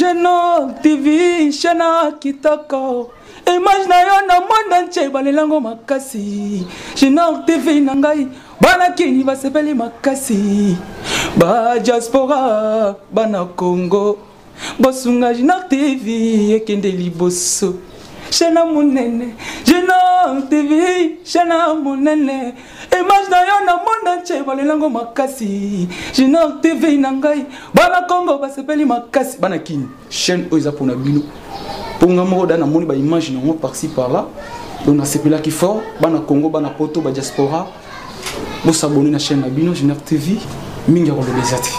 Genor TV, Shana Kitoko. Image na yo na monde entier balelango makasi. Genor TV nangai bana kini basepeli makasi. Ba diaspora bana Congo. Bosunga Genor TV ekende liboso. Shana munene, Genor TV, Shana munene. Image na yo na monde entier balelango makasi. Genor TV nangai bana Congo basepeli makasi. Bana kini chaîne oiza pona bino. Pour nous dans mon image non par-ci par-là. On a sepela qui fort, bana Congo, bana Poto, ba diaspora. Vous s'abonner à la chaîne Abino Genor TV, minga rolo desati.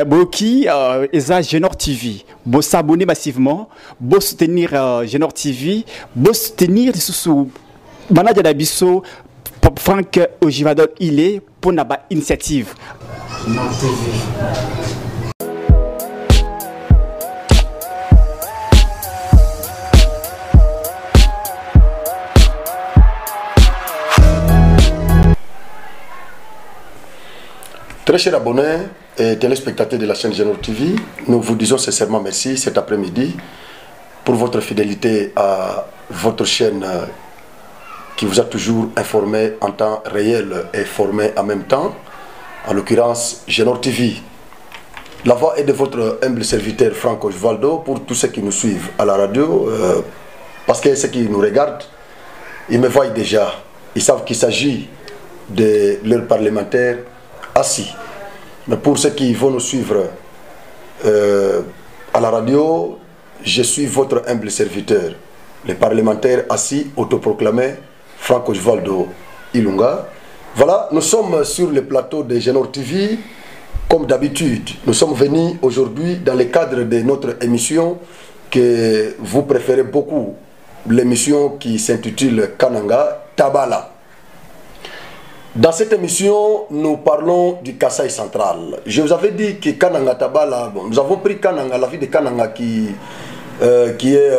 Boki eza Genor TV. Vous s'abonner massivement, vous soutenir Genor TV, vous soutenir sous manager d'Abisso Franck Ojivadol il est pour naba initiative. Genor TV. Très chers abonnés et téléspectateurs de la chaîne Genor TV, nous vous disons sincèrement merci cet après-midi pour votre fidélité à votre chaîne qui vous a toujours informé en temps réel et formé en même temps, en l'occurrence Genor TV. La voix est de votre humble serviteur Franck Ojvaldo pour tous ceux qui nous suivent à la radio, parce que ceux qui nous regardent, ils me voient déjà, ils savent qu'il s'agit de leurs parlementaires assis. Mais pour ceux qui vont nous suivre à la radio, je suis votre humble serviteur, le parlementaire assis, autoproclamé, Franck Ojvaldo Ilunga. Voilà, nous sommes sur le plateau de Genor TV, comme d'habitude. Nous sommes venus aujourd'hui dans le cadre de notre émission que vous préférez beaucoup, l'émission qui s'intitule Kananga Tabala. Dans cette émission, nous parlons du Kasaï central. Je vous avais dit que Kananga Tabala, bon, nous avons pris Kananga, la ville de Kananga qui est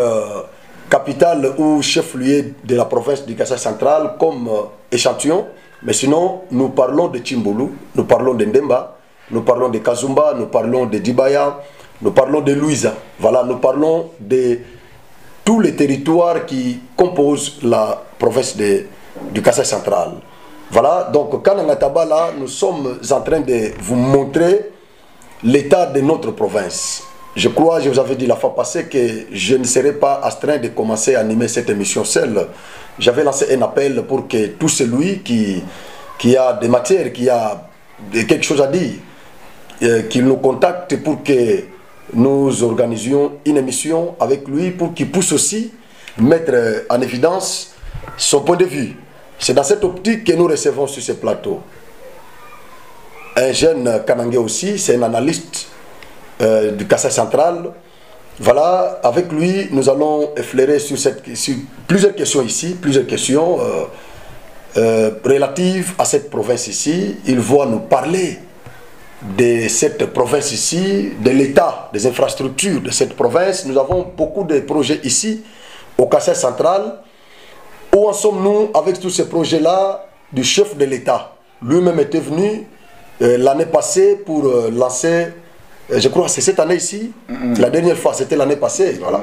capitale ou chef-lieu de la province du Kasaï central comme échantillon. Mais sinon, nous parlons de Chimbulu, nous parlons de Ndemba, nous parlons de Kazumba, nous parlons de Dibaya, nous parlons de Louisa. Voilà, nous parlons de tous les territoires qui composent la province du Kasaï central. Voilà, donc Kananga Tabala, nous sommes en train de vous montrer l'état de notre province. Je crois, je vous avais dit la fois passée que je ne serais pas astreint de commencer à animer cette émission seule. J'avais lancé un appel pour que tout celui qui a des matières, qui a quelque chose à dire, qu'il nous contacte pour que nous organisions une émission avec lui, pour qu'il puisse aussi mettre en évidence son point de vue. C'est dans cette optique que nous recevons sur ce plateau un jeune Kanangé aussi, c'est un analyste du Kasaï central. Voilà, avec lui, nous allons effleurer sur plusieurs questions ici, plusieurs questions relatives à cette province ici. Il va nous parler de cette province ici, de l'état des infrastructures de cette province. Nous avons beaucoup de projets ici, au Kasaï central. Où en sommes-nous avec tous ces projets-là du chef de l'État? Lui-même était venu l'année passée pour lancer, je crois que c'est cette année ici, la dernière fois, c'était l'année passée. Voilà.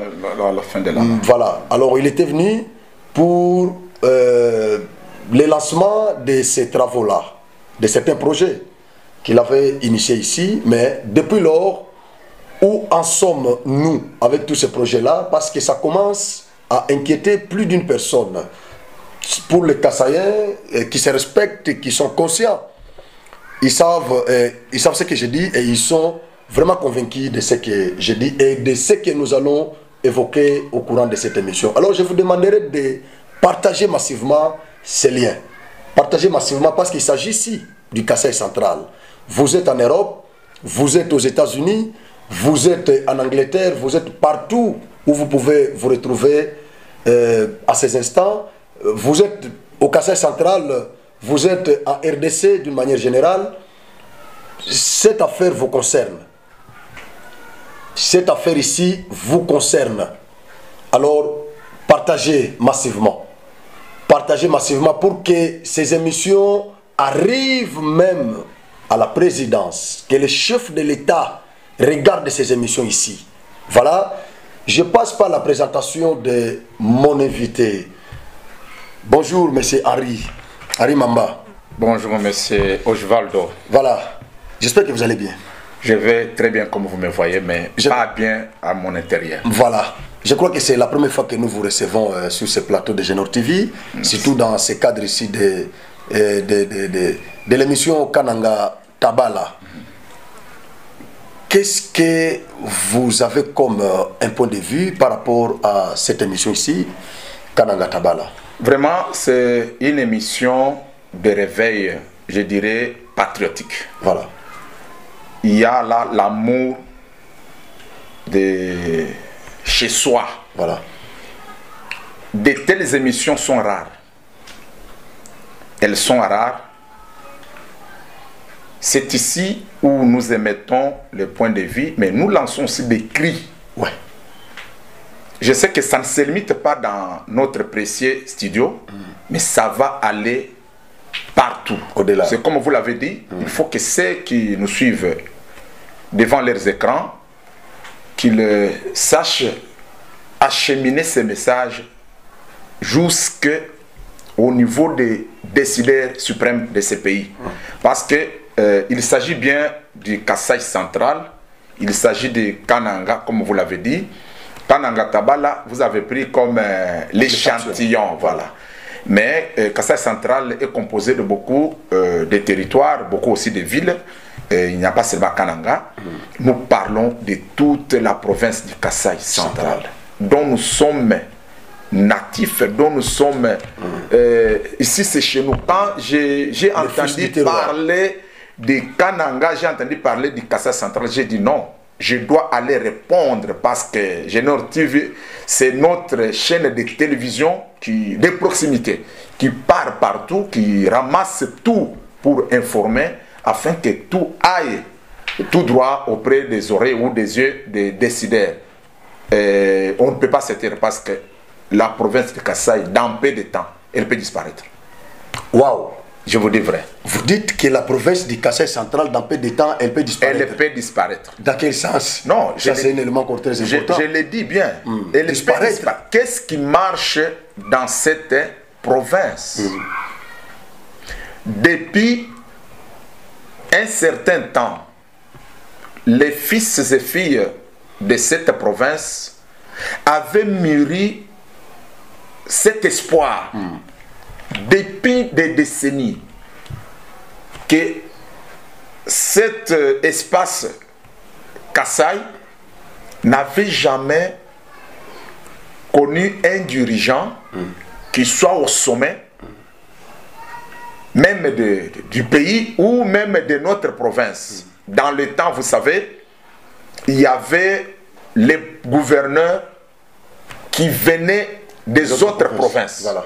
À la fin de l'année. Voilà. Alors il était venu pour le lancement de ces travaux-là, de certains projets qu'il avait initiés ici. Mais depuis lors, où en sommes-nous avec tous ces projets-là? Parce que ça commence à inquiéter plus d'une personne. Pour les Kasaïens qui se respectent, qui sont conscients, ils savent ce que je dis et ils sont vraiment convaincus de ce que je dis et de ce que nous allons évoquer au courant de cette émission. Alors je vous demanderai de partager massivement ces liens. Partagez massivement parce qu'il s'agit ici du Kasaï central. Vous êtes en Europe, vous êtes aux États-Unis, vous êtes en Angleterre, vous êtes partout où vous pouvez vous retrouver à ces instants. Vous êtes au Kasaï central, vous êtes en RDC d'une manière générale. Cette affaire vous concerne. Cette affaire ici vous concerne. Alors, partagez massivement. Partagez massivement pour que ces émissions arrivent même à la présidence. Que le chef de l'État regarde ces émissions ici. Voilà, je passe par la présentation de mon invité. Bonjour, monsieur Harry Mamba. Bonjour, monsieur Osvaldo. Voilà, j'espère que vous allez bien. Je vais très bien comme vous me voyez, mais pas bien à mon intérieur. Voilà, je crois que c'est la première fois que nous vous recevons sur ce plateau de Genor TV, surtout dans ce cadre ici de l'émission Kananga Tabala. Qu'est-ce que vous avez comme un point de vue par rapport à cette émission ici, Kananga Tabala? Vraiment, c'est une émission de réveil, je dirais, patriotique. Voilà. Il y a là l'amour de chez soi. Voilà. De telles émissions sont rares. Elles sont rares. C'est ici où nous émettons le point de vue, mais nous lançons aussi des cris. Ouais. Je sais que ça ne se limite pas dans notre précieux studio, mais ça va aller partout. Au-delà. C'est comme vous l'avez dit, il faut que ceux qui nous suivent devant leurs écrans, qu'ils sachent acheminer ces messages jusqu'au niveau des décideurs suprêmes de ces pays. Parce que il s'agit bien du Kasaï central, il s'agit de Kananga, comme vous l'avez dit. Kananga Tabala, vous avez pris comme l'échantillon, voilà. Mais Kasaï central est composé de beaucoup de territoires, beaucoup aussi de villes. Il n'y a pas seulement Kananga. Nous parlons de toute la province du Kasaï central, dont nous sommes natifs, dont nous sommes... ici, c'est chez nous. Quand j'ai entendu parler de Kananga, j'ai entendu parler du Kasaï central, j'ai dit non, je dois aller répondre parce que Genor TV, c'est notre chaîne de télévision de proximité, qui part partout, qui ramasse tout pour informer, afin que tout aille tout droit auprès des oreilles ou des yeux des décideurs. On ne peut pas se taire parce que la province de Kasaï, dans peu de temps, elle peut disparaître. Waouh! Je vous dis vrai. Vous dites que la province du Kasaï central, dans peu de temps, elle peut disparaître. Elle peut disparaître. Dans quel sens? Non, ça c'est un élément très important. Je le dis bien. Elle peut disparaître. Qu'est-ce qui marche dans cette province? Depuis un certain temps, les fils et filles de cette province avaient mûri cet espoir depuis des décennies que cet espace Kasaï n'avait jamais connu un dirigeant qui soit au sommet même du pays ou même de notre province. Dans le temps, vous savez, il y avait les gouverneurs qui venaient des autres provinces. Voilà.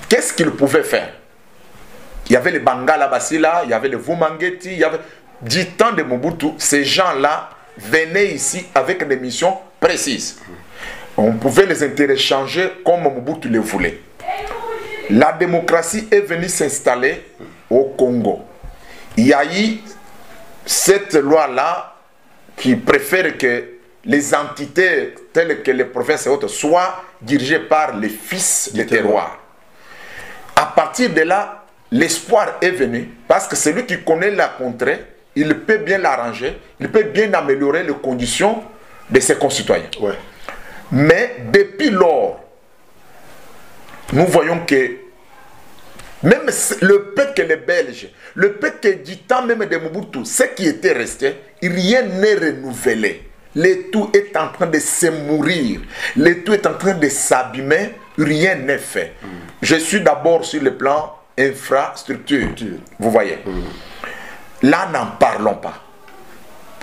Qu'est-ce qu'ils pouvaient faire? Il y avait les Bangala Basila, il y avait les Vumangeti, il y avait... Du temps de Mobutu, ces gens-là venaient ici avec des missions précises. On pouvait les interchanger comme Mobutu le voulait. La démocratie est venue s'installer au Congo. Il y a eu cette loi-là qui préfère que les entités telles que les provinces et autres soient dirigées par les fils des terroirs. À partir de là, l'espoir est venu parce que celui qui connaît la contrée, il peut bien l'arranger, il peut bien améliorer les conditions de ses concitoyens. Ouais. Mais depuis lors, nous voyons que même le peu que les Belges, le peu que du temps même de Mobutu, ce qui était resté, rien n'est renouvelé. Le tout est en train de se mourir, le tout est en train de s'abîmer, rien n'est fait. Je suis d'abord sur le plan infrastructure, vous voyez. Là, n'en parlons pas.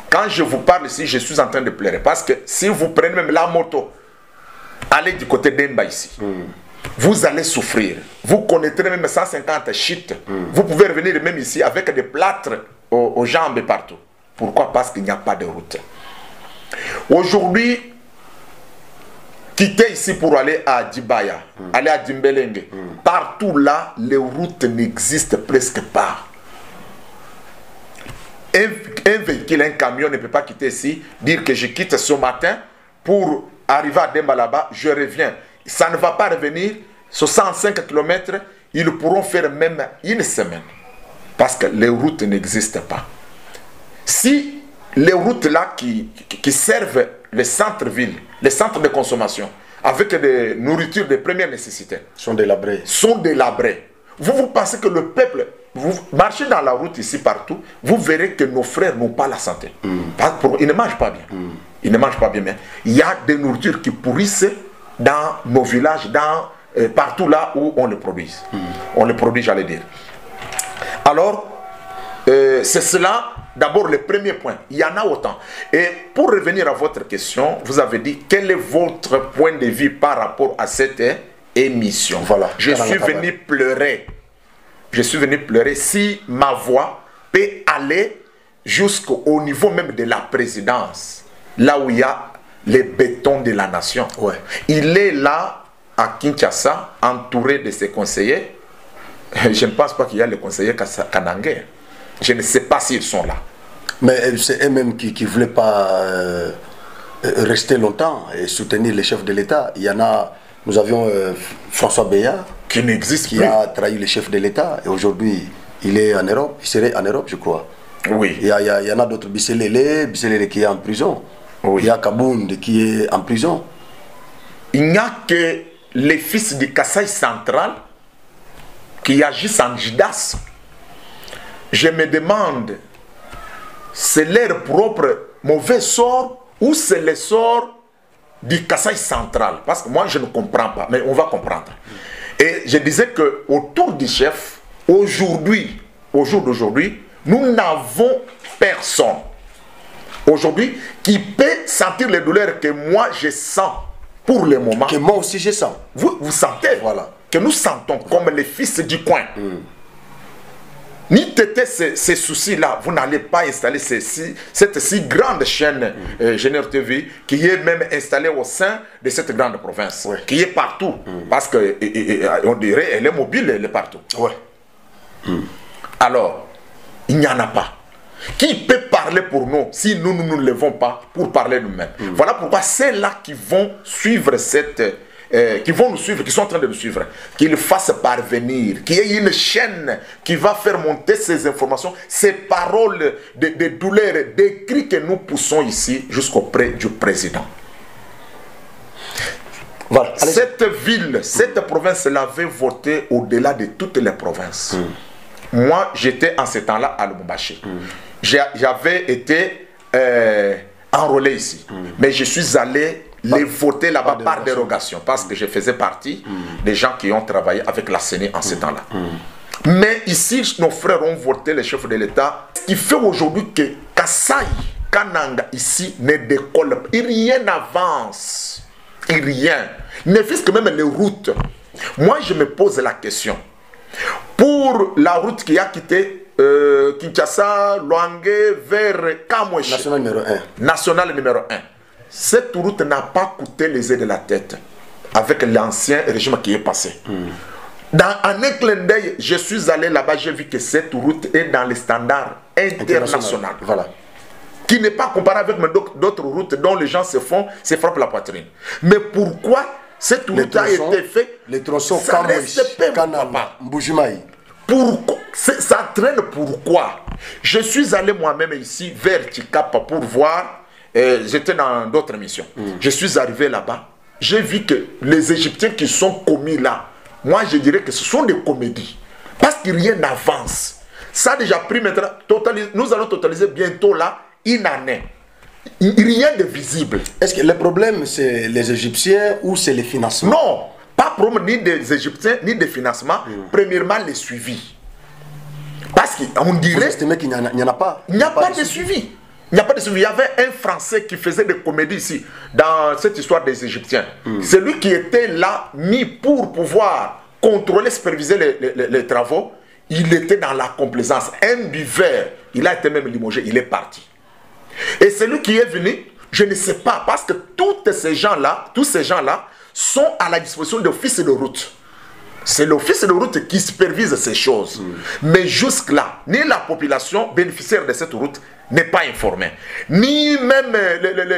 Quand je vous parle ici, je suis en train de pleurer. Parce que si vous prenez même la moto, allez du côté d'Emba ici, vous allez souffrir. Vous connaîtrez même 150 chutes. Vous pouvez revenir même ici avec des plâtres aux jambes partout. Pourquoi? Parce qu'il n'y a pas de route. Aujourd'hui, quitter ici pour aller à Dibaya, aller à Dimbelenge, partout là, les routes n'existent presque pas. un véhicule, un camion ne peut pas quitter ici, dire que je quitte ce matin pour arriver à Demba là-bas, je reviens. Ça ne va pas revenir. 65 km, ils pourront faire même une semaine. Parce que les routes n'existent pas. Si les routes là qui servent les centres-villes, les centres de consommation, avec des nourritures de première nécessité, sont délabrés. Vous pensez que le peuple, vous marchez dans la route ici partout, vous verrez que nos frères n'ont pas la santé. Ils ne mangent pas bien. Ils ne mangent pas bien. Mais il y a des nourritures qui pourrissent dans nos villages, partout là où on les produit. On les produit, j'allais dire. Alors, c'est cela, d'abord le premier point. Il y en a autant. Et pour revenir à votre question, vous avez dit quel est votre point de vue par rapport à cette émission. Voilà. Je suis venu pleurer. Je suis venu pleurer si ma voix peut aller jusqu'au niveau même de la présidence, là où il y a les bétons de la nation. Ouais. Il est là à Kinshasa, entouré de ses conseillers. Je ne pense pas qu'il y a les conseillers kanangais. Je ne sais pas s'ils sont là. Mais c'est eux-mêmes qui ne voulaient pas rester longtemps et soutenir les chefs de l'État. Il y en a, nous avions François Béat, qui n'existe plus. Qui a trahi le chef de l'État. Et aujourd'hui, il est en Europe. Il serait en Europe, je crois. Oui. Il y en a d'autres. Bisselele qui est en prison. Oui. Il y a Kabound qui est en prison. Il n'y a que les fils du Kasaï central qui agissent en Judas. Je me demande, c'est leur propre mauvais sort ou c'est le sort du Kasaï central? Parce que moi, je ne comprends pas, mais on va comprendre. Et je disais que autour du chef, aujourd'hui, au jour d'aujourd'hui, nous n'avons personne aujourd'hui qui peut sentir les douleurs que moi je sens pour le moment. Que moi aussi je sens. Vous sentez, voilà, que nous sentons comme les fils du coin. Ni têter ces soucis-là, vous n'allez pas installer cette si grande chaîne Génère TV qui est même installée au sein de cette grande province, qui est partout. Parce qu'on dirait elle est mobile, elle est partout. Alors, il n'y en a pas. Qui peut parler pour nous si nous ne nous levons pas pour parler nous-mêmes? Voilà pourquoi c'est là qui vont suivre qui vont nous suivre, qui sont en train de nous suivre, qu'ils fassent parvenir, qu'il y ait une chaîne qui va faire monter ces informations, ces paroles de douleur, des cris que nous poussons ici jusqu'auprès du président. Voilà. Cette ville, cette province-là avait voté au-delà de toutes les provinces. Moi, j'étais en ce temps-là à Lubumbashi. J'avais été enrôlé ici, mais je suis allé les voter là-bas par dérogation, parce que je faisais partie des gens qui ont travaillé avec la CENI en ce temps-là. Mais ici, nos frères ont voté les chefs de l'État, ce qui fait aujourd'hui que Kasaï, Kananga, ici, ne décolle, rien n'avance, rien, ne fût-ce que même les routes. Moi, je me pose la question, pour la route qui a quitté Kinshasa, Luange, vers Kamwesh, national numéro 1. National numéro 1. Cette route n'a pas coûté les ailes de la tête avec l'ancien régime qui est passé. En un clin d'œil, je suis allé là-bas, j'ai vu que cette route est dans les standards internationaux. Voilà. Qui n'est pas comparable avec d'autres routes dont les gens se frappent la poitrine. Mais pourquoi cette route a été faite? Les tronçons ça reste pas. Mbujimaï. Pourquoi? Ça traîne pourquoi? Je suis allé moi-même ici vers Tchikapa pour voir. J'étais dans d'autres missions. Je suis arrivé là-bas. J'ai vu que les Égyptiens qui sont commis là, moi je dirais que ce sont des comédies. Parce que rien n'avance. Ça a déjà pris maintenant. Nous allons totaliser bientôt là une année. Rien de visible. Est-ce que le problème c'est les Égyptiens ou c'est les financements? Non, pas problème ni des Égyptiens ni des financements. Premièrement, les suivis. Parce qu'on dirait. Vous estimez qu'il n'y en a pas? Il n'y a pas de suivi. Il n'y a pas de suivi. Il y avait un Français qui faisait des comédies ici, dans cette histoire des Égyptiens. C'est lui qui était là, mis pour pouvoir contrôler, superviser les travaux. Il était dans la complaisance. Un buveur, il a été même limogé, il est parti. Et celui qui est venu, je ne sais pas, parce que tous ces gens-là sont à la disposition d'offices de route. C'est l'office de route qui supervise ces choses. Mais jusque-là, ni la population bénéficiaire de cette route n'est pas informée, ni même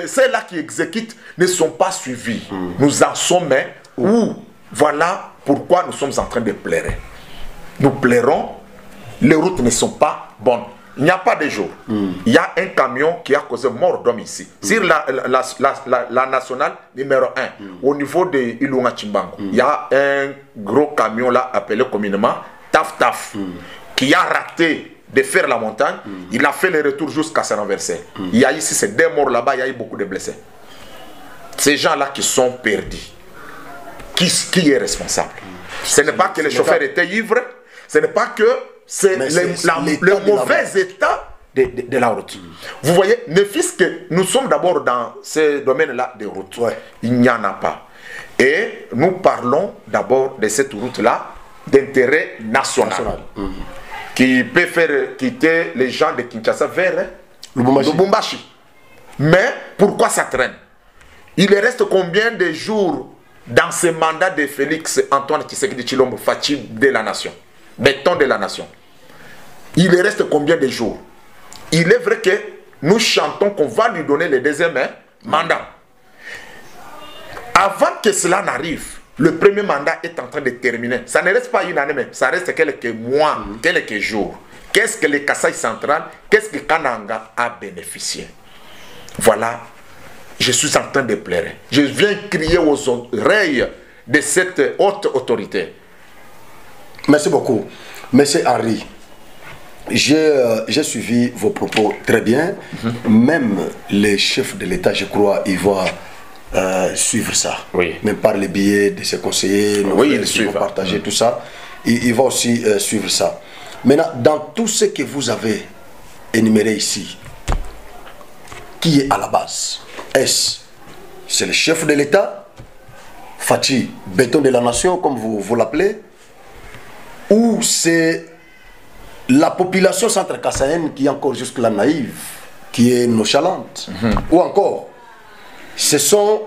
ceux-là qui exécutent ne sont pas suivis. Nous en sommes où, voilà pourquoi nous sommes en train de pleurer. Nous pleurons, les routes ne sont pas bonnes. Il n'y a pas de jour. Il y a un camion qui a causé mort d'homme ici. Sur la nationale numéro 1, au niveau de Ilunga Chimbango, il y a un gros camion là appelé communément Taf Taf, qui a raté de faire la montagne. Il a fait le retour jusqu'à se renverser. Il y a ici ces 2 morts là-bas, il y a eu beaucoup de blessés. Ces gens-là qui sont perdus. Qui est responsable? Ce n'est pas que le chauffeur était ivre, ce n'est pas que c'est le mauvais état de la route. Vous voyez, ne fût-ce que nous sommes d'abord dans ce domaine-là de route. Il n'y en a pas. Et nous parlons d'abord de cette route-là d'intérêt national. Qui peut faire quitter les gens de Kinshasa vers Lubumbashi. Mais pourquoi ça traîne? Il reste combien de jours dans ce mandat de Félix Antoine Tshisekedi Tshilombo Fachi de la nation, béton de la nation? Il reste combien de jours? Il est vrai que nous chantons qu'on va lui donner le 2e mandat. Avant que cela n'arrive, le premier mandat est en train de terminer. Ça ne reste pas une année, mais ça reste quelques mois, quelques jours. Qu'est-ce que le Kasaï central, qu'est-ce que Kananga a bénéficié? Voilà, je suis en train de pleurer. Je viens crier aux oreilles de cette haute autorité. Merci beaucoup. Monsieur Henri, j'ai suivi vos propos très bien. Même les chefs de l'État, je crois, ils vont suivre ça. Même par les billets de ses conseillers, ils vont partager tout ça. Ils vont aussi suivre ça. Maintenant, dans tout ce que vous avez énuméré ici, qui est à la base? C'est le chef de l'État, Fachi, béton de la nation, comme vous l'appelez, ou c'est la population centre-kassaïenne qui est encore jusque-là naïve, qui est nonchalante, ou encore, ce sont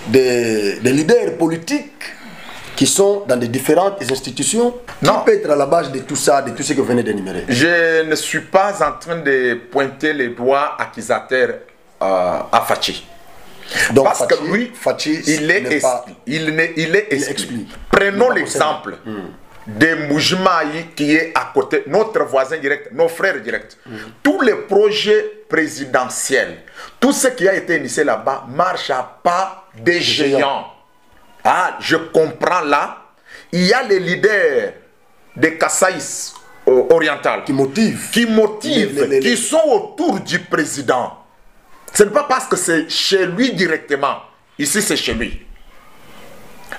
des leaders politiques qui sont dans des différentes institutions? Qui peut être à la base de tout ça, de tout ce que vous venez d'énumérer? Je ne suis pas en train de pointer les doigts accusateurs à Fachi. Donc, parce que lui, Fachi, il est exclu. Prenons l'exemple de Moujimaï qui est à côté, notre voisin direct, nos frères directs. Tous les projets présidentiels, tout ce qui a été initié là-bas marche à pas des géants. Ah, je comprends là. Il y a les leaders des Kasaïs oriental qui motivent, qui sont autour du président. Ce n'est pas parce que c'est chez lui directement. Ici, c'est chez lui.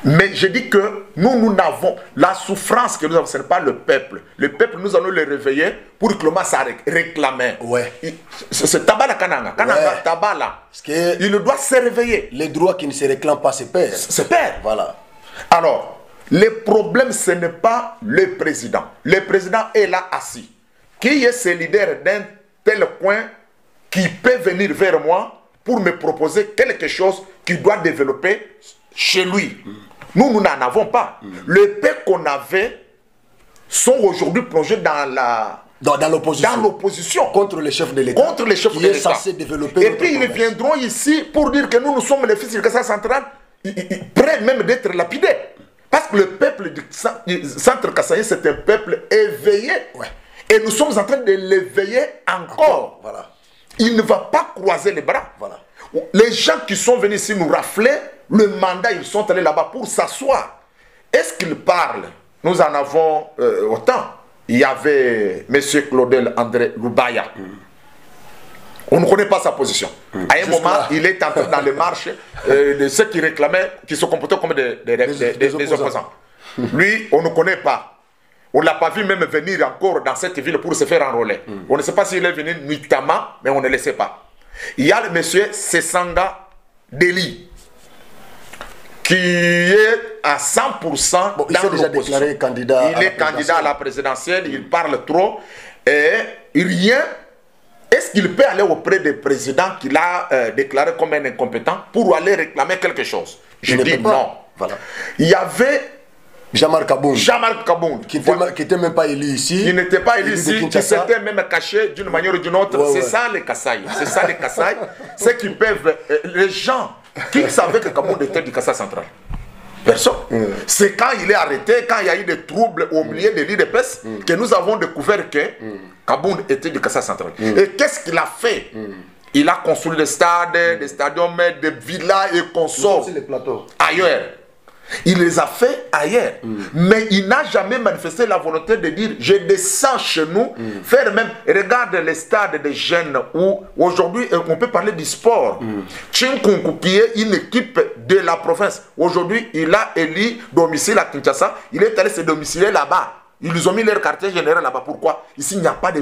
Mais je dis que nous n'avons la souffrance que nous avons, ce n'est pas le peuple. Le peuple, nous allons le réveiller pour qu'il commence à réclamer. C'est Tabala Kananga. Kananga, Tabala. Il doit se réveiller. Les droits qui ne se réclament pas se perdent. Se perdent. Voilà. Alors, le problème, ce n'est pas le président. Le président est là assis. Qui est ce leader d'un tel coin qui peut venir vers moi pour me proposer quelque chose qu'il doit développer chez lui? Nous n'en avons pas. Les paix qu'on avait sont aujourd'hui plongés dans l'opposition. Contre les chefs de l'État. Contre les chefs de l'État. Censé développer. Et puis ils viendront ici pour dire que nous sommes les fils du Kasaï central, prêts même d'être lapidés. Parce que le peuple du centre kassaïen, c'est un peuple éveillé. Et nous sommes en train de l'éveiller encore. Voilà. Il ne va pas croiser les bras. Voilà. Les gens qui sont venus ici nous rafler le mandat, ils sont allés là-bas pour s'asseoir. Est-ce qu'ils parlent? Nous en avons autant. Il y avait M. Claudel André Lubaya. On ne connaît pas sa position. À un moment, il est entré dans les marches de ceux qui réclamaient, qui se comportaient comme des opposants. Lui, on ne connaît pas. On ne l'a pas vu même venir encore dans cette ville pour se faire enrôler. On ne sait pas s'il est venu nuitamment, mais on ne le sait pas. Il y a le monsieur Sessanga Deli, qui est à 100% dans l'opposition. Il est candidat à la présidentielle, il parle trop, et rien. Est-ce qu'il peut aller auprès du président qu'il a déclaré comme un incompétent pour aller réclamer quelque chose? Je dis non. Voilà. Il y avait Jean-Marc Kabound. Jean-Marc Kabound. Qui n'était même pas élu ici. Qui n'était pas élu ici, qui s'était même caché d'une manière ou d'une autre. C'est ça les Kasaï. C'est ça les Kasaï. C'est qu'ils peuvent. Les gens qui savaient que Kabound était du Kasaï central. Personne. C'est quand il est arrêté, quand il y a eu des troubles au milieu de l'IDPS, que nous avons découvert que Kabound était du Kasaï central. Et qu'est-ce qu'il a fait? Il a construit des stades, des stadiums, des villas et consorts ailleurs. Il les a fait ailleurs. Mais il n'a jamais manifesté la volonté de dire je descends chez nous, faire même. Regarde les stades des jeunes où aujourd'hui on peut parler du sport. Tchinkunku qui est une équipe de la province. Aujourd'hui il a élu domicile à Kinshasa. Il est allé se domicilier là-bas. Ils ont mis leur quartier général là-bas. Pourquoi? Ici, il n'y a pas de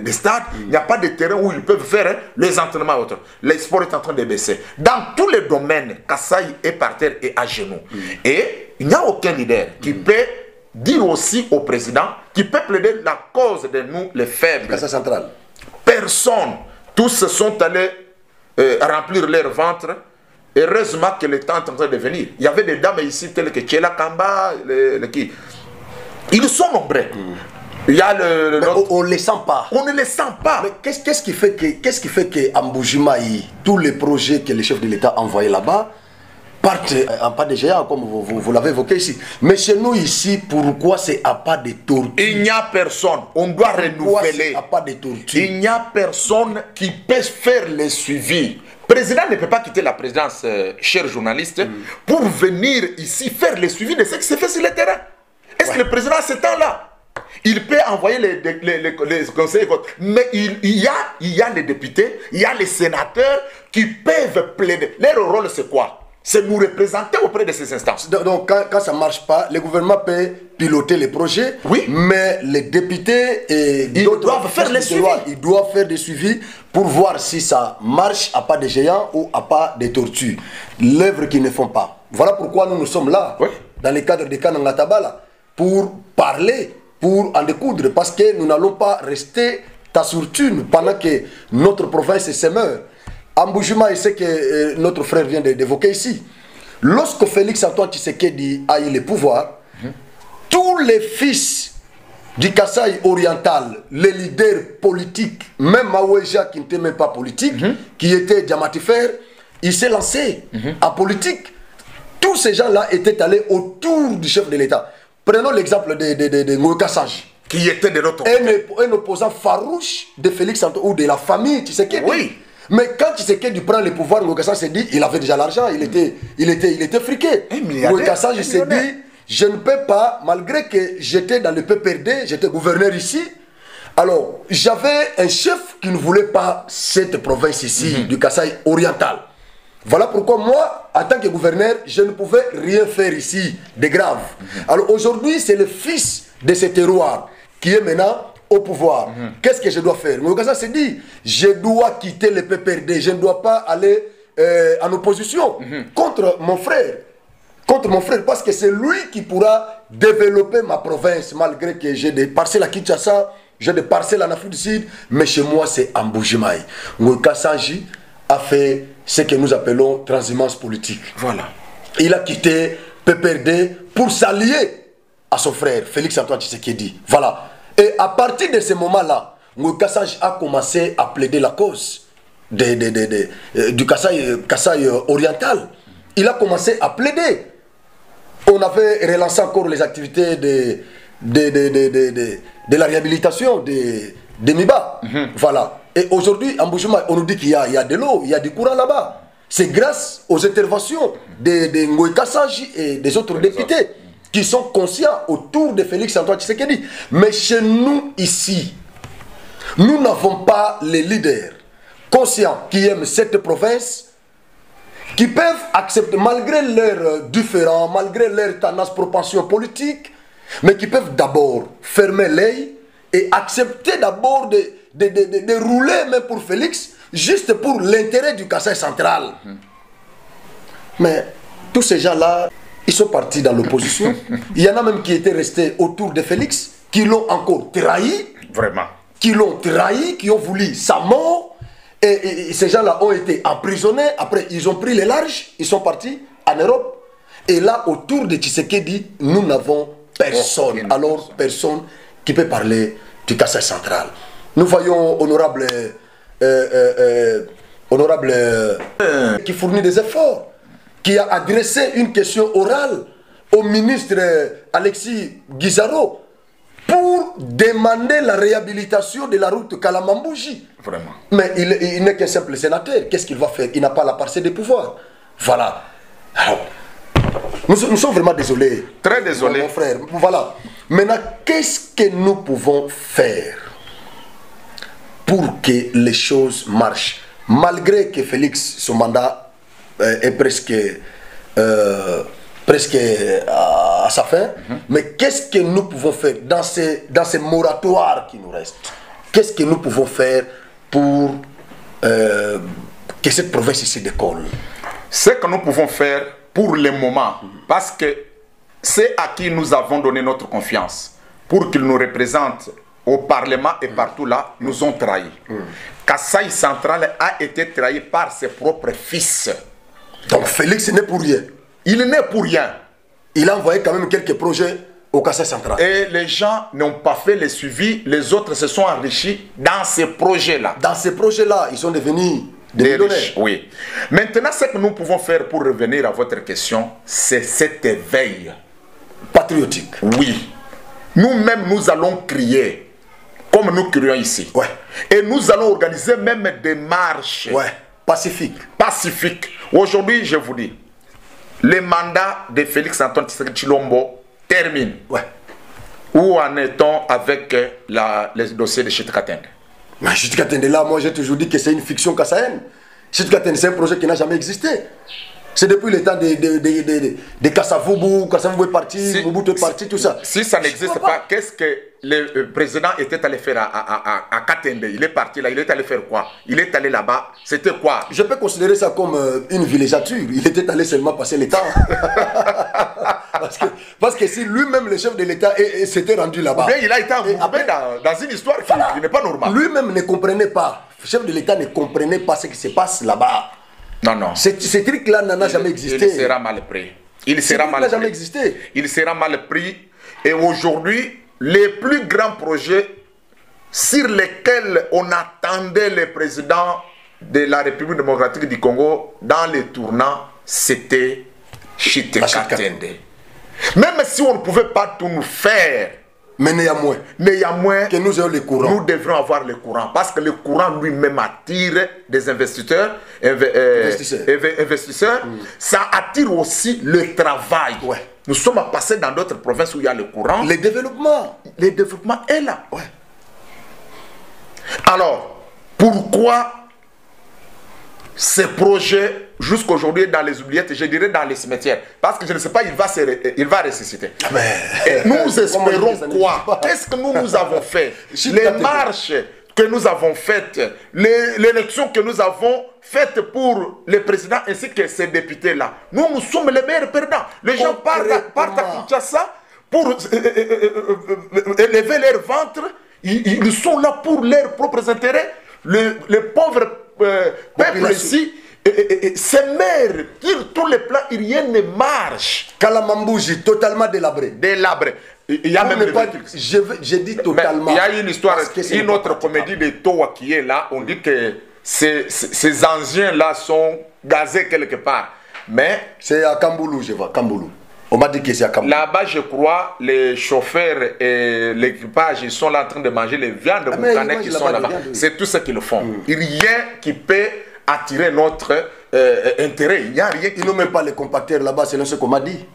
stade, il n'y a pas de terrain où ils peuvent faire les entraînements autres. Le sport est en train de baisser. Dans tous les domaines, Kasaï est par terre et à genoux. Et il n'y a aucun leader qui peut dire aussi au président, qui peut plaider la cause de nous, les faibles. Kasaï central. Personne. Tous se sont allés remplir leur ventre. Heureusement que le temps est en train de venir. Il y avait des dames ici, telles que Tchela Kamba, qui... Ils sont nombreux. Il y a on ne les sent pas. On ne les sent pas. Mais qu'est-ce qui fait que Mboujimaï, tous les projets que le chef de l'État a envoyés là-bas, partent en pas de géant, comme vous l'avez évoqué ici. Mais chez nous ici, pourquoi c'est à pas de tortue? Il n'y a personne. On doit renouveler. À pas de tortue. Il n'y a personne qui peut faire le suivi. Le président ne peut pas quitter la présidence, chers journalistes, pour venir ici faire le suivi de ce qui se fait sur le terrain. Est-ce que le président, à ce temps-là, il peut envoyer les conseils, mais il y a les députés, il y a les sénateurs qui peuvent plaider. Leur rôle, c'est quoi? C'est nous représenter auprès de ces instances. Donc, quand ça ne marche pas, le gouvernement peut piloter les projets, oui, mais les députés et ils doivent faire les suivis. Ils doivent faire des suivis pour voir si ça marche à pas de géants ou à pas de tortues. L'œuvre qu'ils ne font pas. Voilà pourquoi nous sommes là, oui, dans le cadre de Kanangatabala, pour parler, pour en découdre, parce que nous n'allons pas rester tassurtune pendant que notre province se meurt. Mboujimaï, c'est que notre frère vient d'évoquer ici. Lorsque Félix Antoine Tshisekedi a eu le pouvoir, tous les fils du Kasaï oriental, les leaders politiques, même Maouéja qui n'était même pas politique, qui était diamantifère, il s'est lancé en politique. Tous ces gens-là étaient allés autour du chef de l'État. Prenons l'exemple de Ngoïka Sage, qui était de notre un opposant farouche de Félix Antoine ou de la famille Tshisekedi. Oui. Mais quand Tshisekedi prend le pouvoir, Ngoïka Sage s'est dit, il avait déjà l'argent, il était friqué. Ngoïka Sage s'est dit, je ne peux pas, malgré que j'étais dans le PPRD, j'étais gouverneur ici, alors j'avais un chef qui ne voulait pas cette province ici, du Kasaï oriental. Voilà pourquoi moi, en tant que gouverneur, je ne pouvais rien faire ici de grave. Alors aujourd'hui, c'est le fils de ce terroir qui est maintenant au pouvoir. Qu'est-ce que je dois faire? Ngoïka s'est dit, je dois quitter le PPRD, je ne dois pas aller en opposition contre mon frère. Contre mon frère, parce que c'est lui qui pourra développer ma province, malgré que j'ai des parcelles à Kinshasa, j'ai des parcelles en Afrique du Sud, mais chez moi, c'est Mboujimaï. Ngoïka Sage a fait ce que nous appelons transhumance politique. Voilà. Il a quitté PPRD pour s'allier à son frère, Félix Antoine Tshisekedi. Voilà. Et à partir de ce moment-là, Ngoïka Sage a commencé à plaider la cause du Kasaï oriental. Il a commencé à plaider. On avait relancé encore les activités de la réhabilitation de Miba. Voilà. Et aujourd'hui, en Mboujimaï, on nous dit qu'il y a de l'eau, il y a du courant là-bas. C'est grâce aux interventions de Ngoïka Sage et des autres députés qui sont conscients autour de Félix Antoine Tshisekedi. Mais chez nous, ici, nous n'avons pas les leaders conscients qui aiment cette province, qui peuvent accepter, malgré leurs différends, malgré leurs tendances, propensions politiques, mais qui peuvent d'abord fermer l'œil et accepter d'abord de rouler même pour Félix, juste pour l'intérêt du Kasaï central. Mais tous ces gens-là, ils sont partis dans l'opposition. Il y en a même qui étaient restés autour de Félix, qui l'ont encore trahi. Vraiment. Qui l'ont trahi, qui ont voulu sa mort. Et ces gens-là ont été emprisonnés. Après, ils ont pris les larges, ils sont partis en Europe. Et là, autour de Tshisekedi, nous n'avons personne. Alors, personne qui peut parler du Kasaï central. Nous voyons honorable qui fournit des efforts, qui a adressé une question orale au ministre Alexis Guizaro pour demander la réhabilitation de la route Kalamambouji. Vraiment. Mais il n'est qu'un simple sénateur. Qu'est-ce qu'il va faire? Il n'a pas la parcelle des pouvoirs. Voilà. Alors, nous sommes vraiment désolés. Très désolés. Mon frère. Voilà. Maintenant, qu'est-ce que nous pouvons faire pour que les choses marchent? Malgré que Félix, son mandat est presque à sa fin, mais qu'est-ce que nous pouvons faire dans ces moratoires qui nous restent? Qu'est-ce que nous pouvons faire pour que cette province ici décolle? Ce que nous pouvons faire pour le moment, parce que c'est à qui nous avons donné notre confiance pour qu'ils nous représentent au Parlement et partout là, nous ont trahis. Kasaï central a été trahi par ses propres fils. Donc Félix n'est pour rien. Il n'est pour rien. Il a envoyé quand même quelques projets au Kasaï central. Et les gens n'ont pas fait le suivi, les autres se sont enrichis dans ces projets-là. Dans ces projets-là, ils sont devenus des millionnaires. Riches, oui. Maintenant, ce que nous pouvons faire pour revenir à votre question, c'est cet éveil patriotique. Oui. Nous-mêmes, nous allons crier, comme nous crions ici. Ouais. Et nous allons organiser même des marches. Ouais. Pacifiques. Pacifiques. Aujourd'hui, je vous dis, le mandat de Félix Antoine Tshisekedi Tshilombo termine. Ouais. Où en est-on avec les dossiers de Chit-Katende? Mais Chit-Katende là, moi j'ai toujours dit que c'est une fiction kassaïenne. Chit-Katende, c'est un projet qui n'a jamais existé. C'est depuis le temps de Kassavubu, Kassavubu est parti, Mobutu est parti, tout ça. Si ça n'existe pas, qu'est-ce que le président était allé faire à Katende? Il est parti là, il est allé faire quoi? Il est allé là-bas, c'était quoi? Je peux considérer ça comme une villégiature. Il était allé seulement passer le temps. parce que si lui-même, le chef de l'État, s'était rendu là-bas. Il a été englobé dans une histoire qui n'est pas normale. Lui-même ne comprenait pas. Le chef de l'État ne comprenait pas ce qui se passe là-bas. Non, non. Ce truc-là n'a jamais existé. Il sera mal pris. Il sera mal pris. Jamais existé. Il sera mal pris. Et aujourd'hui, les plus grands projets sur lesquels on attendait le président de la République démocratique du Congo dans les tournants, c'était Chit-Katende. Même si on ne pouvait pas tout nous faire, mais néanmoins, que nous ayons le courant. Nous devrons avoir le courant parce que le courant lui-même attire des investisseurs. Ça attire aussi le travail. Ouais. Nous sommes passés dans d'autres provinces où il y a le courant. Le développement est là. Ouais. Alors, pourquoi ces projets jusqu'aujourd'hui dans les oubliettes, je dirais dans les cimetières? Parce que je ne sais pas, il va ressusciter. Et nous espérons quoi? Qu'est-ce que nous avons fait? Les marches que nous avons faites, l'élection que nous avons faite pour le président ainsi que ces députés-là. Nous sommes les meilleurs perdants. Les gens partent à Kinshasa pour élever leur ventre. Ils sont là pour leurs propres intérêts. Les pauvres peuple ici ces maires tirent tous les plans, rien ne marche. Kalamambouji, totalement délabré. Il y a même des j'ai dit totalement. Mais il y a une histoire, une autre comédie de Towa qui est là. On dit que ces engins-là sont gazés quelque part. Mais c'est à Kamboulou, je vois, Kamboulou. On m'a dit que c'est à Kamboulou. Là-bas, je crois, les chauffeurs et l'équipage, ils sont là en train de manger les viandes boucanées qui sont là-bas. C'est tout ce qu'ils font. Rien qui peut attirer notre intérêt. Il n'y a rien qui... Ils n'ont même pas les compacteurs là-bas, c'est ce qu'on m'a dit.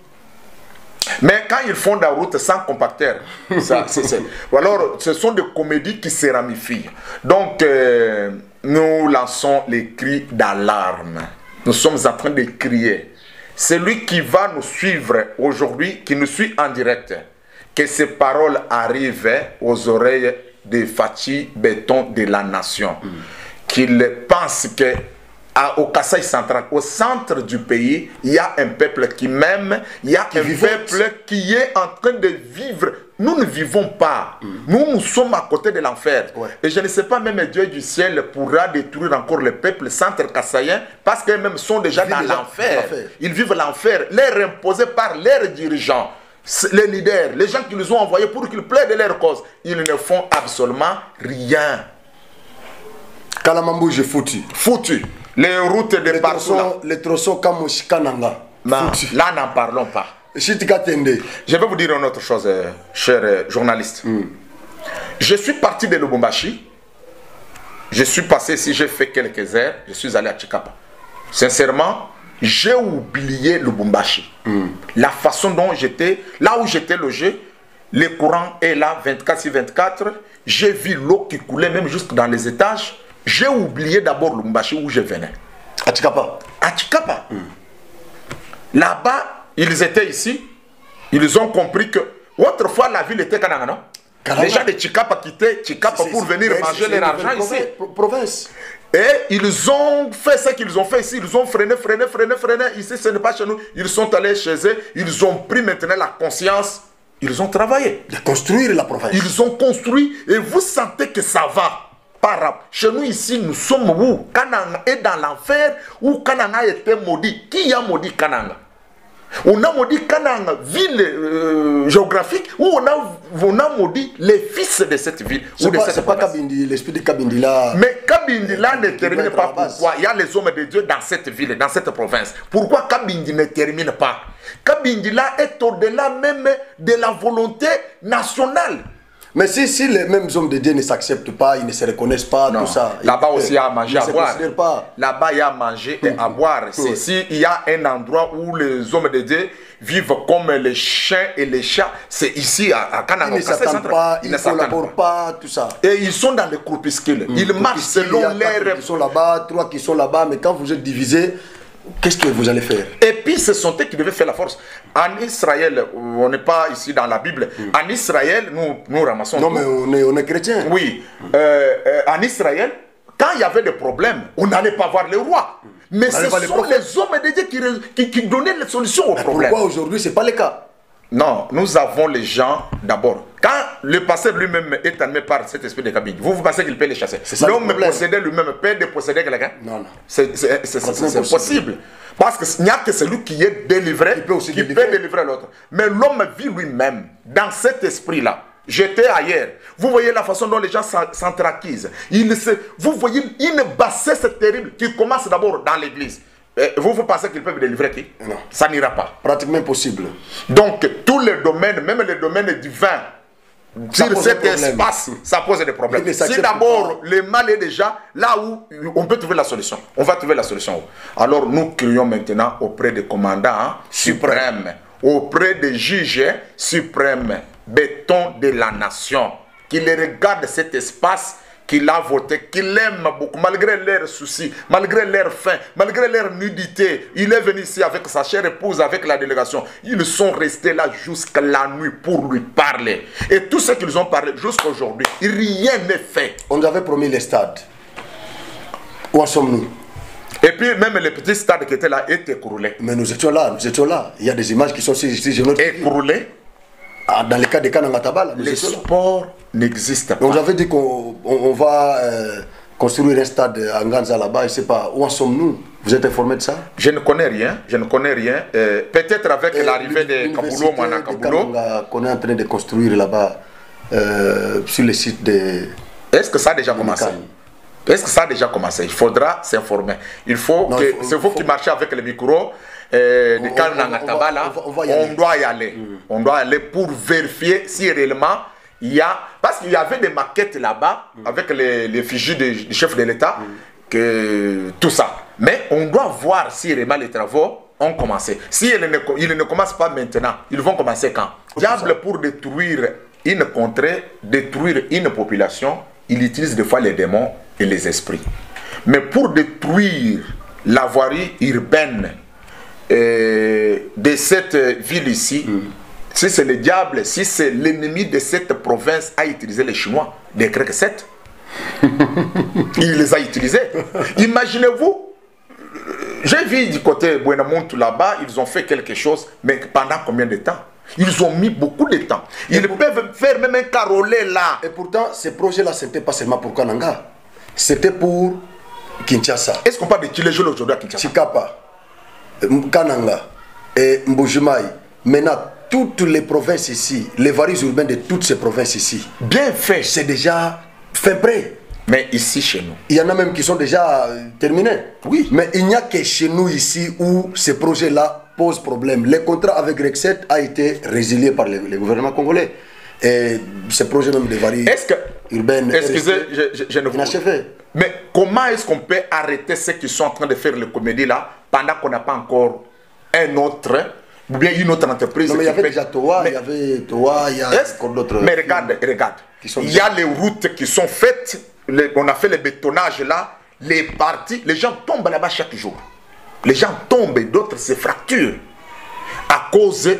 Mais quand ils font la route sans compacteur, ou alors ce sont des comédies qui se ramifient. Donc, nous lançons les cris d'alarme. Nous sommes en train de crier. Celui qui va nous suivre aujourd'hui, qui nous suit en direct, que ces paroles arrivent aux oreilles de Fachi Béton de la nation. Qu'il pense que au Kasaï central, au centre du pays, il y a un peuple qui m'aime, il y a un peuple qui est en train de vivre nous ne vivons pas. Nous sommes à côté de l'enfer. Ouais. Et je ne sais pas, même Dieu du ciel pourra détruire encore le peuple centre-kassaïen parce qu'eux-mêmes sont déjà dans l'enfer. Ils vivent l'enfer, l'air imposé par leurs dirigeants, les leaders, les gens qui les ont envoyés pour qu'ils plaident leur cause. Ils ne font absolument rien. Kalamambou, j'ai foutu. Foutu. Les routes de partout là. Les tronçons comme Shikananga. Là, n'en parlons pas. Je vais vous dire une autre chose, cher journaliste. Je suis parti de Lubumbashi. Je suis passé ici, j'ai fait quelques heures. Je suis allé à Chikapa. Sincèrement, j'ai oublié Lubumbashi. La façon dont j'étais, là où j'étais logé, le courant est là 24 sur 24. J'ai vu l'eau qui coulait même jusque dans les étages. J'ai oublié d'abord Lubumbashi où je venais. À Chikapa. À Chikapa. Là-bas, ils étaient ici. Ils ont compris que autrefois la ville était Kananga, non? Les gens de Chikapa quittaient Chikapa pour venir manger leur argent ici. Province. Et ils ont fait ce qu'ils ont fait ici. Ils ont freiné. Ici, ce n'est pas chez nous. Ils sont allés chez eux. Ils ont pris maintenant la conscience. Ils ont travaillé. De construire la province. Ils ont construit. Et vous sentez que ça va. Chez nous ici, nous sommes où? Kananga est dans l'enfer ou Kananga était maudit? Qui a maudit Kananga? On a maudit Kananga, ville géographique, ou on a maudit les fils de cette ville. C'est pas Kabindi, l'esprit de Kabindi là. Mais Kabindi là ne termine pas. Pourquoi? Il y a les hommes de Dieu dans cette ville, dans cette province. Pourquoi Kabindi ne termine pas? Kabindi là est au-delà même de la volonté nationale. Mais si les mêmes hommes de Dieu ne s'acceptent pas, ils ne se reconnaissent pas, non. Tout ça. Là-bas aussi, il y a à manger, à boire. Là-bas, il y a à manger et à boire. C'est il y a un endroit où les hommes de Dieu vivent comme les chiens et les chats. C'est ici, à Kananga. Ils ne s'attendent pas, ils ne collaborent pas, tout ça. Et ils sont dans les groupuscules. Ils marchent selon leur... Ils sont là-bas, 3 qui sont là-bas, mais quand vous êtes divisés, qu'est-ce que vous allez faire? Et puis ce sont eux qui devaient faire la force. En Israël, on n'est pas ici dans la Bible. En Israël, nous ramassons. Non, mais on est chrétiens. Oui. En Israël, quand il y avait des problèmes, on n'allait pas voir le roi. Mais ce sont les hommes de Dieu qui donnaient les solutions aux problèmes. Pourquoi aujourd'hui, ce n'est pas le cas? Non, nous avons les gens d'abord. Quand le pasteur lui-même est animé par cet esprit de Kabindi, vous pensez qu'il peut les chasser? L'homme possédé lui-même peut déposséder quelqu'un? Non. C'est possible. Parce qu'il n'y a que celui qui est délivré qui peut délivrer l'autre. Mais l'homme vit lui-même dans cet esprit-là. J'étais ailleurs. Vous voyez la façon dont les gens s'entraquisent. Vous voyez une bassesse terrible qui commence d'abord dans l'église. Vous pensez qu'ils peuvent délivrer qui? Non. Ça n'ira pas. Pratiquement impossible. Donc, tous les domaines, même les domaines divins, sur cet espace, ça pose des problèmes. Si d'abord le mal est déjà là où on peut trouver la solution, on va trouver la solution. Alors nous crions maintenant auprès des commandants suprêmes, auprès des juges suprêmes, béton de la nation, qui les regardent cet espace, qu'il a voté, qu'il aime beaucoup, malgré leurs soucis, malgré leur faim, malgré leur nudité. Il est venu ici avec sa chère épouse, avec la délégation. Ils sont restés là jusqu'à la nuit pour lui parler. Et tout ce qu'ils ont parlé jusqu'à aujourd'hui, rien n'est fait. On nous avait promis les stades. Où en sommes-nous? Et puis même les petits stades qui étaient là étaient écroulés. Mais nous étions là. Il y a des images qui sont ici. Écroulés. Dans le cas de Kananga Tabala, le sport n'existe pas. On avait dit qu'on va construire un stade à Nganza là-bas, je ne sais pas. Où en sommes-nous? Vous êtes informé de ça? Je ne connais rien, peut-être avec l'arrivée de Kabulo, Mana Kabulo. Qu'on est en train de construire là-bas sur le site de... Est-ce que ça a déjà commencé? Est-ce que ça a déjà commencé? Il faudra s'informer. C'est vous qui marchez avec le micro. De Kananga Tabala, on doit y aller. On doit aller pour vérifier si réellement il y a... Parce qu'il y avait des maquettes là-bas avec les fichiers du chef de l'État, tout ça. Mais on doit voir si réellement les travaux ont commencé. Si ils ne commencent pas maintenant, ils vont commencer quand? Diable, pour détruire une contrée, détruire une population, il utilise des fois les démons et les esprits. Mais pour détruire la voirie urbaine de cette ville ici, si c'est le diable, si c'est l'ennemi de cette province a utilisé les Chinois, les Grecs 7, il les a utilisés. Imaginez-vous, j'ai vu du côté Buenamontu là-bas, ils ont fait quelque chose, mais pendant combien de temps? Ils ont mis beaucoup de temps. Ils peuvent faire même un carolé là. Et pourtant, ces projets-là, ce n'était pas seulement pour Kananga. C'était pour Kinshasa. Est-ce qu'on parle de qui les jeunes aujourd'hui à Kinshasa? Chikapa, Kananga et Mbujimai. Maintenant, toutes les provinces ici, les variétés urbaines de toutes ces provinces ici, bien fait. C'est déjà fait prêt. Mais ici, chez nous, il y en a même qui sont déjà terminés. Oui. Mais il n'y a que chez nous ici où ces projets-là posent problème. Le contrat avec Rexet a été résilié par le gouvernement congolais. Et ces projets même de variétés urbaines, excusez, je ne vous... inachevé. Mais comment est-ce qu'on peut arrêter ceux qui sont en train de faire les comédies là pendant qu'on n'a pas encore un autre, ou bien une autre entreprise? Non, mais il y avait déjà Toa, il y avait Toa, il y a encore d'autres. Mais regarde, il y a les routes qui sont faites, on a fait le bétonnage là, les parties, les gens tombent là-bas chaque jour. Les gens tombent et d'autres se fracturent. À cause,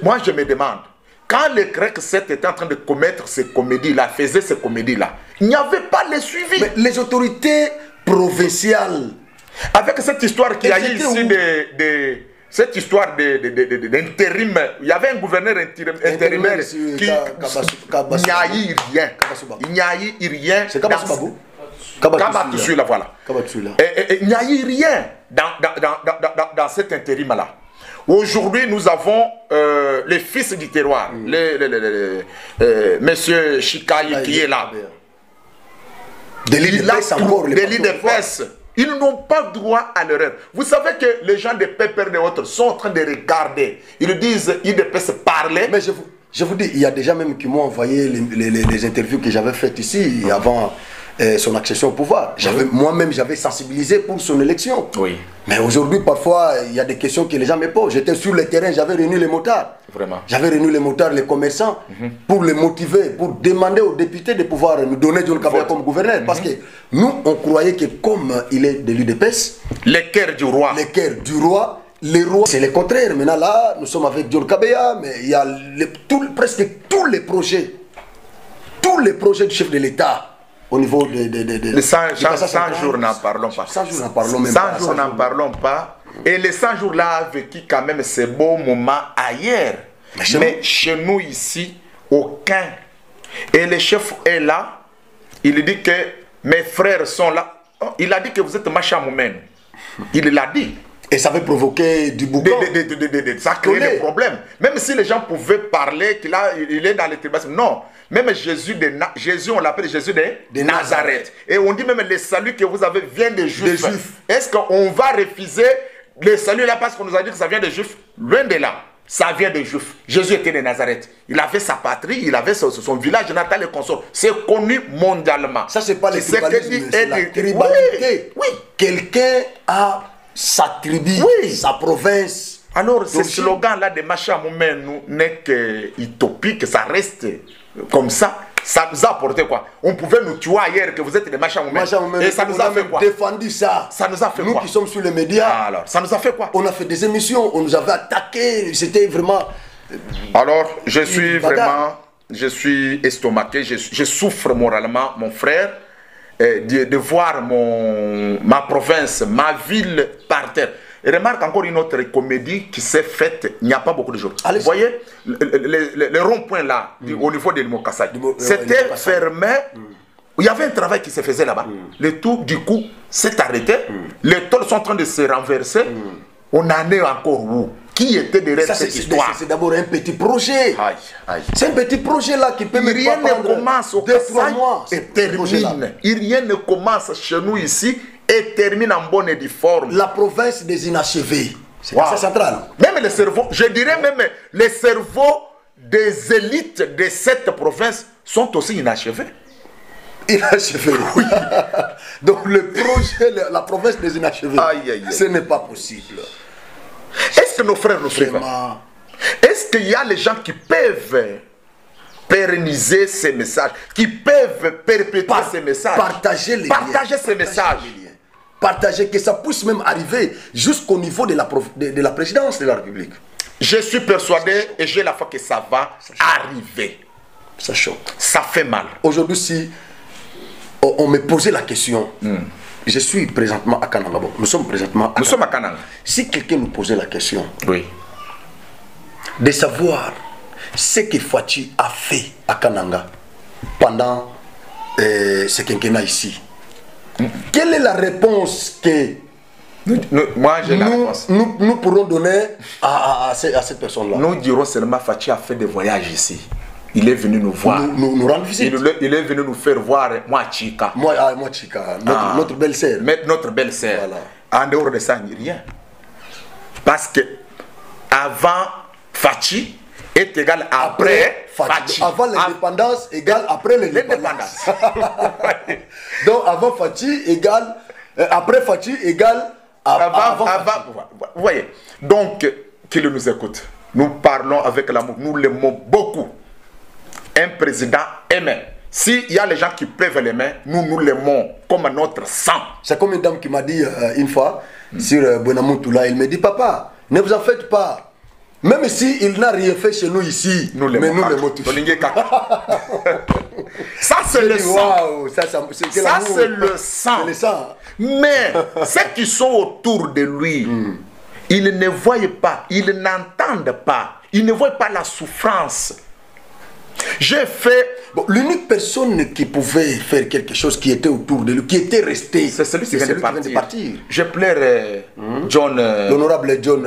moi je me demande, quand le Grec 7 était en train de commettre ces comédies-là, faisait ces comédies-là, il n'y avait pas le suivi. Mais les autorités provinciales, avec cette histoire qu'il y a eu ici cette histoire d'intérim, il y avait un gouverneur intérimaire qui il n'y a eu rien. Il n'y a eu rien. C'est Kabasubabou. Kabatoussu, là, voilà. Et il n'y a eu rien dans cet intérim-là. Aujourd'hui, nous avons les fils du terroir, monsieur Chikai qui est là. Des lits de pêche. Ils n'ont pas droit à l'erreur. Vous savez que les gens de Pepper et autres sont en train de regarder. Ils disent, ils peuvent se parler. Mais je vous dis, il y a déjà même qui m'ont envoyé les interviews que j'avais faites ici avant son accession au pouvoir. Moi-même, j'avais sensibilisé pour son élection. Oui. Mais aujourd'hui, parfois, il y a des questions que les gens me posent. J'étais sur le terrain, j'avais réuni les motards. Vraiment. J'avais réuni les motards, les commerçants, pour les motiver, pour demander aux députés de pouvoir nous donner John Kabaya comme gouverneur. Parce que nous, on croyait que comme il est de l'UDPS, le cœur du roi. Le cœur du roi. Les rois, c'est le contraire. Maintenant là, nous sommes avec John Kabaya, mais il y a presque tous les projets du chef de l'État au niveau de 100 jours, n'en parlons pas. 100 jours, n'en parlons même pas. 100 jours, n'en parlons pas. Et les 100 jours-là a vécu quand même ces beaux moments ailleurs. Mais chez nous ici, aucun. Et le chef est là. Il dit que mes frères sont là. Il a dit que vous êtes machamoumen. Il l'a dit. Et ça avait provoqué du boucan. Ça a créé des problèmes. Même si les gens pouvaient parler qu'il est dans les tribunaux. Non. Même Jésus, on l'appelle Jésus de Nazareth. Et on dit même le salut que vous avez vient des Juifs. Est-ce qu'on va refuser le salut là parce qu'on nous a dit que ça vient des Juifs? Loin de là. Ça vient des Juifs. Jésus était de Nazareth. Il avait sa patrie, il avait son village natal et consort. C'est connu mondialement. Ça, c'est pas le tribalisme, c'est la tribalité. Oui. Quelqu'un a sa tribu, sa province. Alors, ce slogan-là de Machamoumen n'est qu'utopique, ça reste comme ça. Ça nous a apporté quoi? On pouvait nous tuer ailleurs que vous êtes des Machamoumen. Et ça nous a fait quoi? Défendu ça. Ça nous a fait quoi? Nous qui sommes sur les médias. Alors, ça nous a fait quoi? On a fait des émissions, on nous avait attaqué. C'était vraiment. Alors, je suis estomaqué, je souffre moralement, mon frère, de voir ma province, ma ville par terre. Et remarque encore une autre comédie qui s'est faite il n'y a pas beaucoup de jours. Vous voyez, le rond-point là, au niveau de Limokasai, c'était fermé. Il y avait un travail qui se faisait là-bas. Le tout, du coup, s'est arrêté. Les tôles sont en train de se renverser. On en est encore où? Qui était derrière cette histoire? C'est d'abord un petit projet. C'est un petit projet là qui peut même rien ne commence au Kassai et termine. Rien ne commence chez nous ici et termine en bonne et due forme. La province des inachevés. C'est ça central. Même les cerveaux, je dirais même les cerveaux des élites de cette province sont aussi inachevés. Inachevés, oui. Donc le projet, la province des inachevés, ce n'est pas possible. Est-ce que nos frères nous suivent? Est-ce qu'il y a les gens qui peuvent pérenniser ces messages, qui peuvent perpétuer ces messages, partager ces messages, partager, que ça puisse même arriver jusqu'au niveau de la présidence de la République? Je suis persuadé et j'ai la foi que ça va arriver. Ça choque. Ça fait mal. Aujourd'hui, si on me posait la question, je suis présentement à Kananga. Nous sommes présentement à Kananga. Si quelqu'un nous posait la question, oui, de savoir ce que Fachi a fait à Kananga pendant ce quinquennat ici. Quelle est la réponse que moi j'ai la réponse. Nous pourrons donner à cette personne-là? Nous dirons seulement Fachi a fait des voyages ici. Il est venu nous voir. Nous rendre visite. Il est venu nous faire voir moi Chika. Moi Chika, notre belle-sœur. Notre belle-sœur. Voilà. En dehors de ça, rien. Parce que avant Fachi est égal après Fachi. Avant l'indépendance égale après l'indépendance. Donc avant Fachi égale après Fachi égale avant vous voyez. Donc qu'il nous écoute. Nous parlons avec l'amour. Nous l'aimons beaucoup. Un président aimé. S'il y a les gens qui peuvent l'aimer, nous l'aimons comme notre sang. C'est comme une dame qui m'a dit une fois sur Bonamoutoula, il me dit, papa, ne vous en faites pas. Même si il n'a rien fait chez nous ici, nous mais nous l'aimons tous. Ça c'est le sang. Wow, ça c'est le sang. C'est le sang. Mais ceux qui sont autour de lui, ils ne voient pas, ils n'entendent pas, ils ne voient pas la souffrance. J'ai fait... Bon, l'unique personne qui pouvait faire quelque chose qui était autour de lui, qui était resté, c'est celui qui vient de partir. Je pleure l'honorable John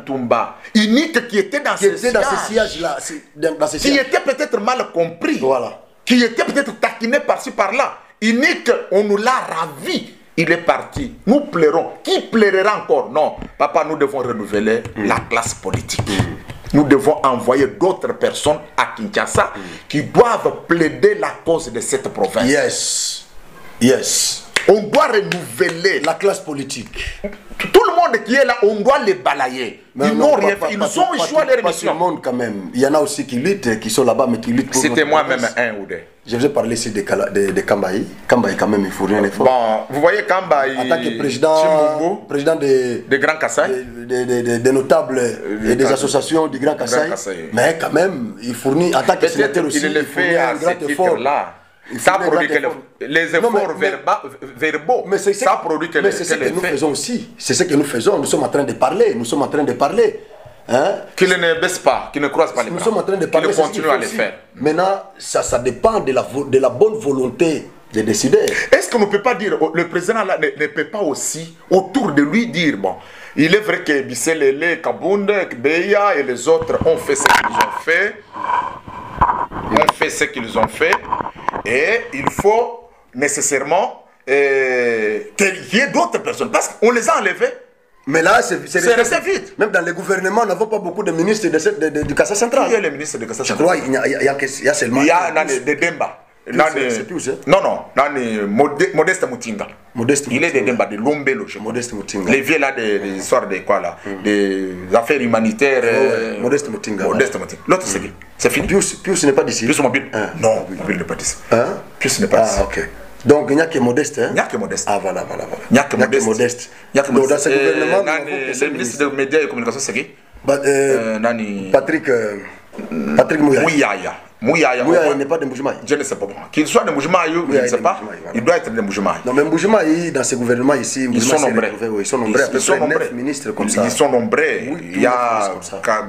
Ntumba. Unique qui était dans ce siège-là. Qui était peut-être mal compris. Voilà. Qui était peut-être taquiné par-ci par-là. Unique, on nous l'a ravi. Il est parti. Nous pleurons. Qui pleurera encore? Non. Papa, nous devons renouveler la classe politique. Nous devons envoyer d'autres personnes à Kinshasa qui doivent plaider la cause de cette province. Yes. On doit renouveler la classe politique. Tout le monde qui est là, on doit les balayer. Ils n'ont rien fait. Ils ont échoué leur mission. Tout le monde quand même. Il y en a aussi qui luttent, qui sont là-bas, mais qui luttent pour. C'était moi-même un ou deux. Je vais parler ici de Kambaï. Kambaï quand même, il faut rien faire. Bon, vous voyez Kambaï. En tant que président de Grand Kassai, des notables et des associations du Grand Kassai. Mais quand même, il fournit en tant que sénateur aussi. Il le fait à ce titre-là. Ça produit les efforts verbaux. Mais c'est ce que nous faisons aussi. C'est ce que nous faisons. Nous sommes en train de parler. Hein? Qu'il ne baisse pas, qu'il ne croise pas les bras. Nous sommes en train de parler. Qu'il continue à le faire. Maintenant, ça dépend de la bonne volonté des décideurs. Est-ce qu'on ne peut pas dire, le président là, ne peut pas aussi, autour de lui, dire, bon, il est vrai que Bisselele, Kabunde, Beya et les autres ont fait ce qu'ils ont fait. Et il faut nécessairement qu'il y ait d'autres personnes. Parce qu'on les a enlevés. Mais là, c'est resté vite. Même dans les gouvernements, nous n'avons pas beaucoup de ministres du Kassa central. Il y a les ministres du Kassa central. Je crois qu'il y a seulement... Il y a des Demba. C'est plus, non, Modeste Moutinga. Il est de Demba, de Lombelo. Modeste Moutinga. Les vieux là, des histoires de quoi là? Des affaires humanitaires. Modeste Moutinga. L'autre, c'est qui? C'est fini? Pius n'est pas d'ici. Pius Mobile? Non, Mobile n'est pas d'ici. Pius n'est pas d'ici. Ah, ok. Donc il n'y a que Modeste. Il n'y a que Modeste. Ah, voilà. Il n'y a que Modeste. Donc dans ce gouvernement, le ministre des médias et communication, c'est qui? Patrick Mouyaya. Mouyaya n'est pas de Mbujimaï. Je ne sais pas. Qu'il soit de Mbujimaï, je ne sais pas. Il doit être de Mbujimaï. Non, mais Mbujimaï, dans ce gouvernement ici, ils sont nombreux. Ils sont nombreux. Ils sont nombreux. 9 ministres comme ça. Ils sont nombreux. Il y a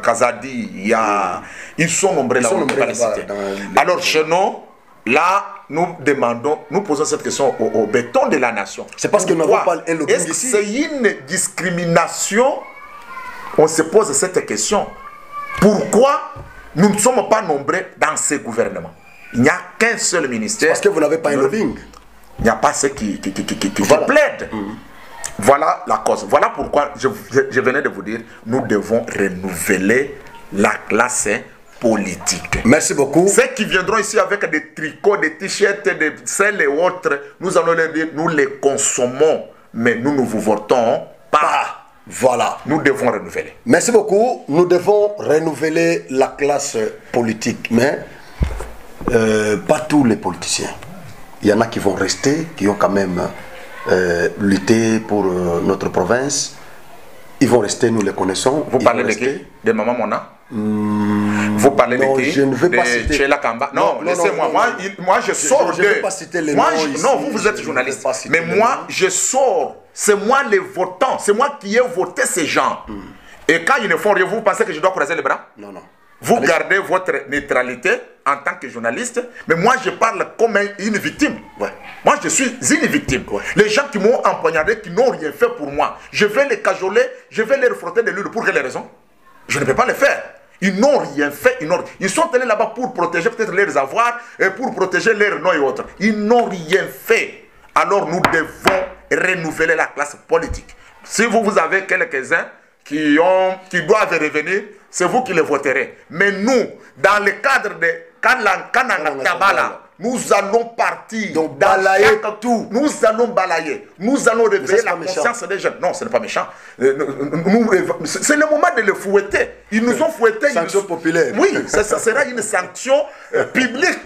Kazadi, il y a. Ils sont nombreux là, on ne peut pas les citer. Alors, chez nous, là, nous demandons, nous posons cette question au béton de la nation. C'est parce que nous n'avons pas un lobbying ici. Est-ce que c'est une discrimination? On se pose cette question. Pourquoi nous ne sommes pas nombreux dans ces gouvernements? Il n'y a qu'un seul ministère. Parce que vous n'avez pas un lobbying. Il n'y a pas ceux qui plaident. Voilà la cause. Voilà pourquoi je venais de vous dire, nous devons renouveler la classe politique. Merci beaucoup. Ceux qui viendront ici avec des tricots, des t-shirts, des selles et autres, nous allons leur dire, nous les consommons, mais nous ne vous votons pas. Voilà. Nous devons renouveler. Merci beaucoup. Nous devons renouveler la classe politique. Mais pas tous les politiciens. Il y en a qui vont rester, qui ont quand même lutté pour notre province. Ils vont rester, nous les connaissons. Vous parlez de qui? De Maman Mona? Vous parlez de qui? Je ne veux pas citer. Chela Kamba? Non, laissez-moi. Moi, je sors de... Je ne veux pas citer les noms ici. Non, vous êtes journaliste. Mais moi, je sors. C'est moi les votants. C'est moi qui ai voté ces gens. Et quand ils ne font rien, vous pensez que je dois croiser les bras? Non. Vous gardez votre neutralité en tant que journaliste, mais moi je parle comme une victime. Ouais. Moi je suis une victime. Ouais. Les gens qui m'ont empoignardé, qui n'ont rien fait pour moi, je vais les cajoler, je vais les frotter de l'huile. Pour quelles raisons? Je ne peux pas le faire. Ils n'ont rien fait. Ils sont allés là-bas pour protéger peut-être leurs avoirs et pour protéger leurs noms et autres. Ils n'ont rien fait. Alors nous devons renouveler la classe politique. Si vous avez quelques-uns qui doivent revenir, c'est vous qui les voterez. Mais nous, dans le cadre de Kananga Tabala, nous allons partir. Donc balayer tout. Nous allons balayer. Nous allons réveiller la conscience des jeunes. Non, ce n'est pas méchant. C'est le moment de les fouetter. Ils nous ont fouettés. Sanction populaire. Oui, ça sera une sanction publique.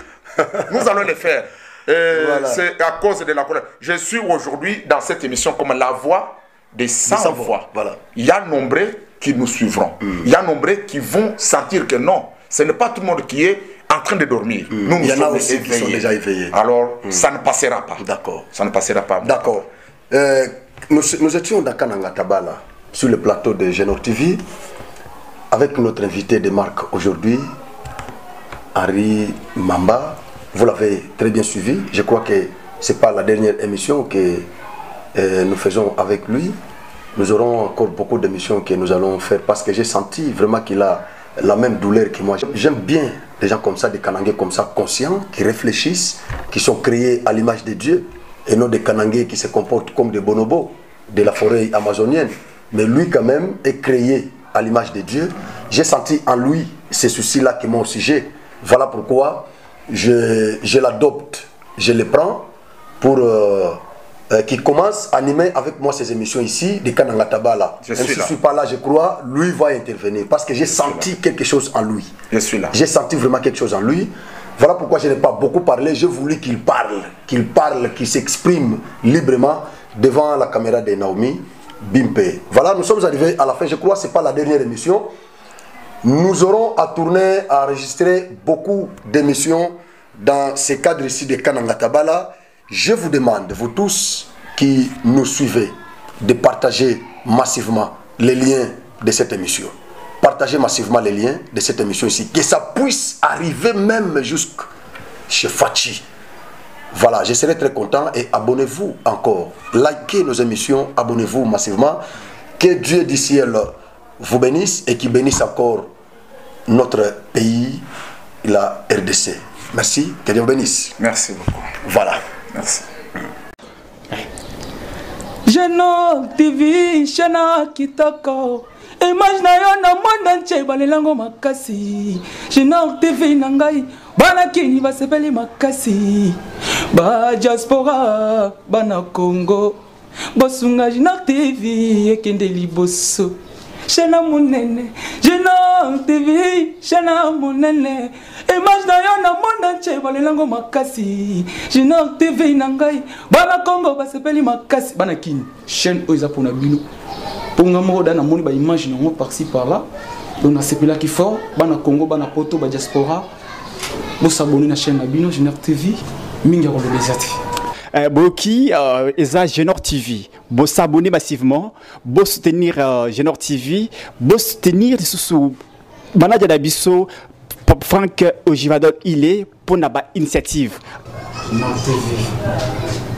Nous allons le faire. Voilà. C'est à cause de la colère. Je suis aujourd'hui dans cette émission comme la voix des sans voix. Voilà. Il y a nombreux qui nous suivront. Il y a nombreux qui vont sentir que non, ce n'est pas tout le monde qui est en train de dormir. Nous, il y en a aussi qui sont déjà éveillés. Alors, ça ne passera pas. D'accord. Ça ne passera pas. D'accord. Nous étions dans Kananga Tabala, sur le plateau de Genor TV, avec notre invité de marque aujourd'hui, Henri Mamba. Vous l'avez très bien suivi. Je crois que ce n'est pas la dernière émission que nous faisons avec lui. Nous aurons encore beaucoup d'émissions que nous allons faire parce que j'ai senti vraiment qu'il a la même douleur que moi. J'aime bien des gens comme ça, des Kanangais comme ça, conscients, qui réfléchissent, qui sont créés à l'image de Dieu, et non des Kanangais qui se comportent comme des bonobos de la forêt amazonienne. Mais lui quand même est créé à l'image de Dieu. J'ai senti en lui ces soucis-là qui m'ont sujet. Voilà pourquoi je l'adopte, je le prends pour qu'il commence à animer avec moi ces émissions ici de Kananga Tabala. Même si je ne suis pas là, je crois, lui va intervenir parce que j'ai senti quelque chose en lui. Je suis là. J'ai senti vraiment quelque chose en lui. Voilà pourquoi je n'ai pas beaucoup parlé. J'ai voulu qu'il parle, qu'il s'exprime librement devant la caméra de Naomi Bimpe. Voilà, nous sommes arrivés à la fin. Je crois que ce n'est pas la dernière émission. Nous aurons à tourner, à enregistrer beaucoup d'émissions dans ces cadres ici de Kananga Tabala. Je vous demande, vous tous qui nous suivez, de partager massivement les liens de cette émission. Partagez massivement les liens de cette émission ici. Que ça puisse arriver même jusqu'à chez Fachi. Voilà, je serai très content et abonnez-vous encore. Likez nos émissions, abonnez-vous massivement. Que Dieu du ciel vous bénisse et qu'il bénisse encore notre pays, la RDC. Merci, que Dieu vous bénisse. Merci beaucoup. Voilà. Merci. Genor TV, Shana Kitoko. Image na yo na monde entier balelango makasi. Genor TV nangai bana kini basepeli makasi. Ba diaspora bana Congo. Bosunga Genor TV ekende liboso. Shana munene, Genor TV, Shana munene. Image na yo na monde entier balelango makasi. Genor TV nangai bana Congo basepeli makasi. Bana kini chaîne oza pona bino. Pour nga dans moni ba image nango par-ci par-là. Donc na sepela ki fort bana Congo bana poto ba diaspora. Bo s'abonner na chaîne na bino Genor TV mingi ko lobezati. Boki eza Genor TV. Bo s'abonner massivement, bo soutenir Genor TV, bo soutenir sous Banadia Dabiso Franck Ojivadol il est pour naba initiative. Genor TV.